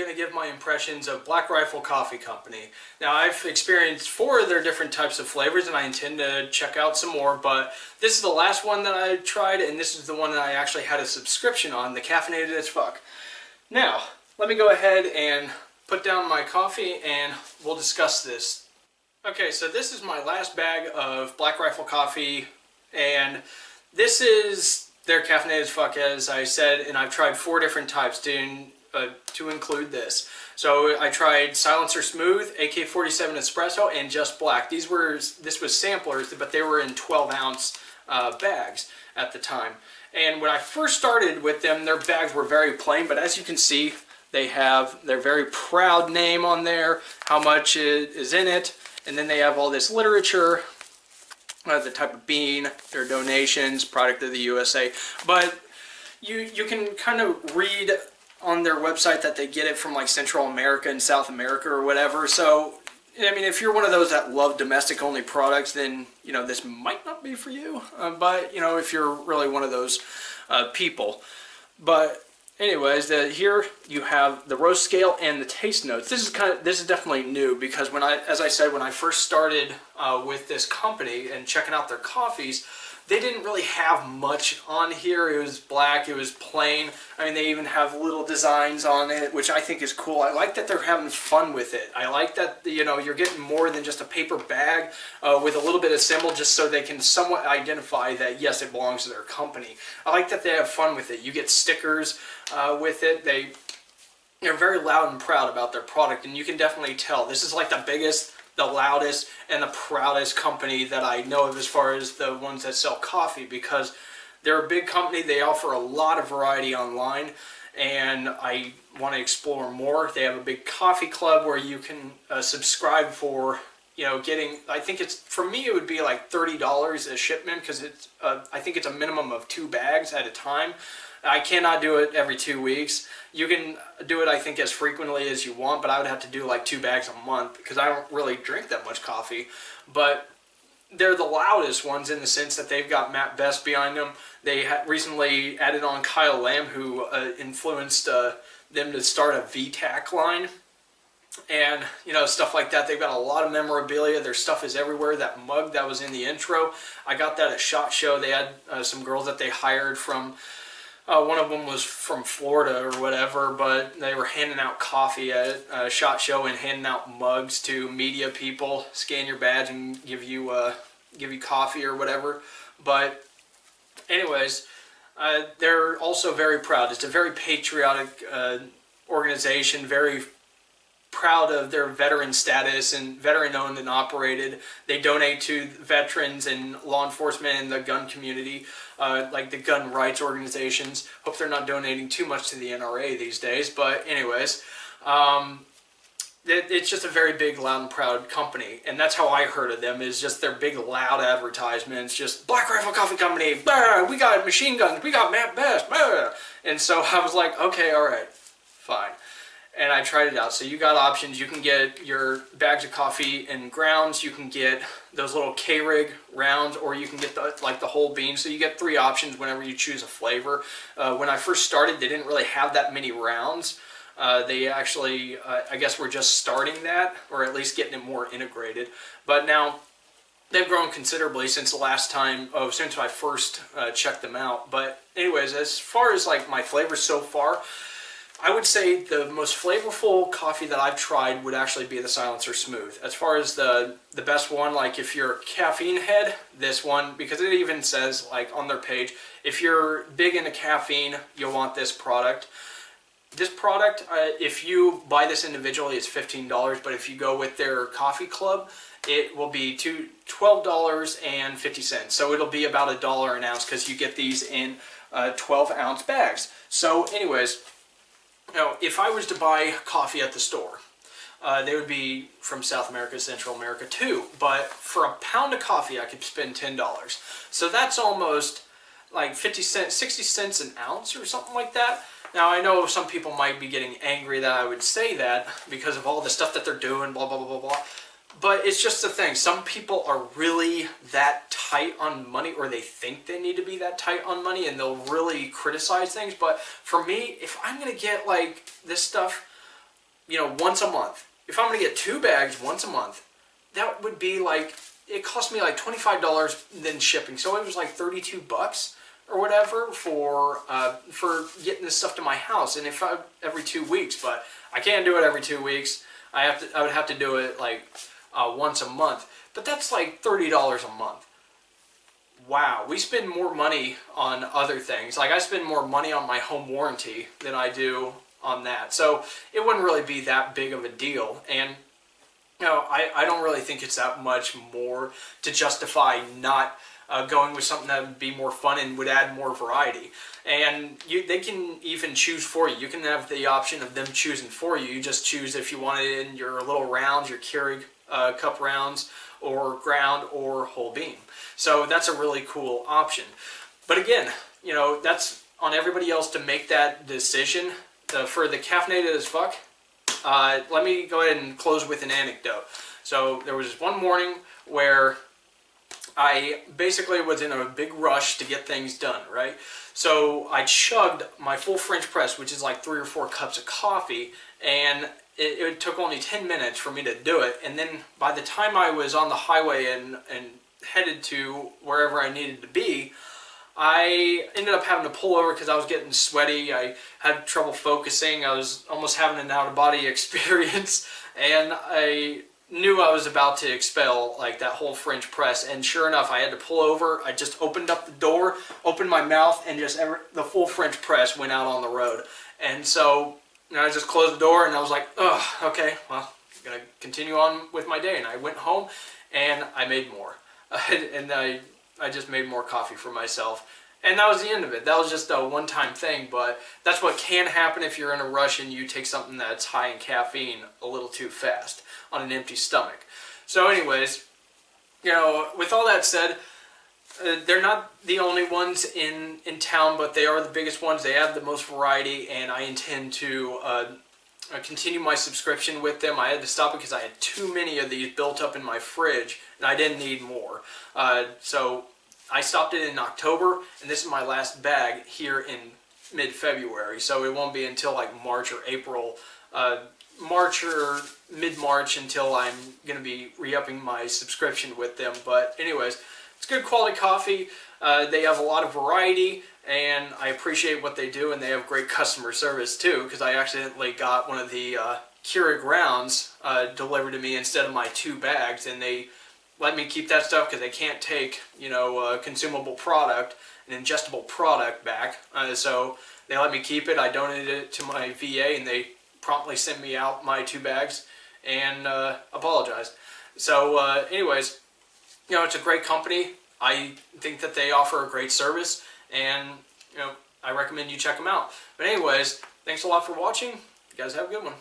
going to give my impressions of Black Rifle Coffee Company. Now, I've experienced 4 of their different types of flavors, and I intend to check out some more, but this is the last one that I tried, and this is the one that I actually had a subscription on, the Caffeinated as Fuck. Now, let me go ahead and put down my coffee, and we'll discuss this. Okay, so this is my last bag of Black Rifle coffee, and this is their Caffeinated as Fuck, as I said, and I've tried 4 different types to include this. So I tried Silencer Smooth, AK-47 Espresso, and Just Black. This was samplers, but they were in 12-ounce bags at the time. And when I first started with them, their bags were very plain, but as you can see, they have their very proud name on there, how much is in it, and then they have all this literature, the type of bean, their donations, product of the USA. But you can kind of read on their website that they get it from like Central America and South America or whatever. So, I mean, if you're one of those that love domestic only products, then, you know, this might not be for you. But, you know, if you're really one of those people. But anyways, here you have the roast scale and the taste notes. This is definitely new, because as I said, when I first started with this company and checking out their coffees, they didn't really have much on here. It was black, it was plain. I mean, they even have little designs on it, which I think is cool. I like that they're having fun with it. I like that, you know, you're getting more than just a paper bag with a little bit of symbol, just so they can somewhat identify that, yes, it belongs to their company. I like that they have fun with it. You get stickers with it. They're very loud and proud about their product, and you can definitely tell. This is like the biggest, the loudest, and the proudest company that I know of as far as the ones that sell coffee, because they're a big company. They offer a lot of variety online, and I want to explore more. They have a big coffee club where you can subscribe for, you know, getting, I think it's, for me it would be like $30 a shipment, because it's I think it's a minimum of 2 bags at a time. I cannot do it every 2 weeks. You can do it, I think, as frequently as you want, but I would have to do like 2 bags a month, because I don't really drink that much coffee. But they're the loudest ones in the sense that they've got Matt Best behind them. They recently added on Kyle Lamb, who influenced them to start a VTAC line. And, you know, stuff like that. They've got a lot of memorabilia. Their stuff is everywhere. That mug that was in the intro, I got that at SHOT Show. They had some girls that they hired from... one of them was from Florida or whatever, but they were handing out coffee at a SHOT Show and handing out mugs to media people. Scan your badge and give you coffee or whatever. But anyways, they're also very proud. It's a very patriotic organization, very proud of their veteran status, and veteran owned and operated. They donate to veterans and law enforcement and the gun community, like the gun rights organizations. Hope they're not donating too much to the NRA these days, but anyways, it's just a very big, loud and proud company, and that's how I heard of them, is just their big, loud advertisements, just Black Rifle Coffee Company, bah, we got machine guns, we got Matt Best, bah. And so I was like, okay, all right, fine. And I tried it out. So you got options. You can get your bags of coffee in grounds. You can get those little Keurig rounds, or you can get the whole bean. So you get 3 options whenever you choose a flavor. When I first started, they didn't really have that many rounds. They actually, I guess, were just starting that, or at least getting it more integrated. But now they've grown considerably since the last time, since I first checked them out. But anyways, as far as like my flavors so far, I would say the most flavorful coffee that I've tried would actually be the Silencer Smooth. As far as the best one, like if you're a caffeine head, this one, because it even says like on their page, if you're big into caffeine, you'll want this product. This product, if you buy this individually, it's $15, but if you go with their coffee club, it will be $12.50. So it'll be about $1 an ounce, because you get these in 12-ounce bags. So anyways, now, if I was to buy coffee at the store, they would be from South America, Central America too. But for a pound of coffee, I could spend $10. So that's almost like 50 cents, 60 cents an ounce or something like that. Now, I know some people might be getting angry that I would say that because of all the stuff that they're doing, blah, blah, blah, blah, blah. But it's just the thing. Some people are really that tight on money, or they think they need to be that tight on money, and they'll really criticize things. But for me, if I'm going to get like this stuff, once a month. If I'm going to get 2 bags once a month, that would be like, it cost me like $25 then shipping. So it was like 32 bucks or whatever for getting this stuff to my house. And if every 2 weeks, but I can't do it every 2 weeks. I would have to do it like once a month. But that's like $30 a month. Wow, we spend more money on other things. Like I spend more money on my home warranty than I do on that. So it wouldn't really be that big of a deal. And I don't really think it's that much more to justify not going with something that would be more fun and would add more variety. And they can even choose for you. You can have the option of them choosing for you. You just choose if you want it in your little rounds, your Keurig cup rounds, or ground, or whole bean. So that's a really cool option. But again, that's on everybody else to make that decision. For the Caffeinated as Fuck, let me go ahead and close with an anecdote. So there was one morning where I basically was in a big rush to get things done, right? So I chugged my full French press, which is like 3 or 4 cups of coffee, and it took only 10 minutes for me to do it. And then by the time I was on the highway and headed to wherever I needed to be, I ended up having to pull over because I was getting sweaty. I had trouble focusing. I was almost having an out-of-body experience, and I knew I was about to expel like that whole French press. And sure enough, I had to pull over. I just opened up the door, opened my mouth, and just the full French press went out on the road. And so I just closed the door, and I was like, oh, okay, well, I'm gonna continue on with my day. And I went home, and I made more, and I just made more coffee for myself. And that was the end of it. That was just a one-time thing, but that's what can happen if you're in a rush and you take something that's high in caffeine a little too fast on an empty stomach. So anyways, with all that said, they're not the only ones in town, but they are the biggest ones. They have the most variety, and I intend to continue my subscription with them. I had to stop it because I had too many of these built up in my fridge, and I didn't need more. So I stopped it in October, and this is my last bag here in mid-February. So it won't be until like March or April, March or mid-March, until I'm going to be re-upping my subscription with them. But anyways, it's good quality coffee. They have a lot of variety, and I appreciate what they do, and they have great customer service too, because I accidentally got one of the Keurig rounds delivered to me instead of my 2 bags, and they let me keep that stuff because they can't take, a consumable product, an ingestible product back. So they let me keep it. I donated it to my VA, and they promptly sent me out my 2 bags and apologized. So anyways, it's a great company. I think that they offer a great service, and I recommend you check them out. But anyways, thanks a lot for watching. You guys have a good one.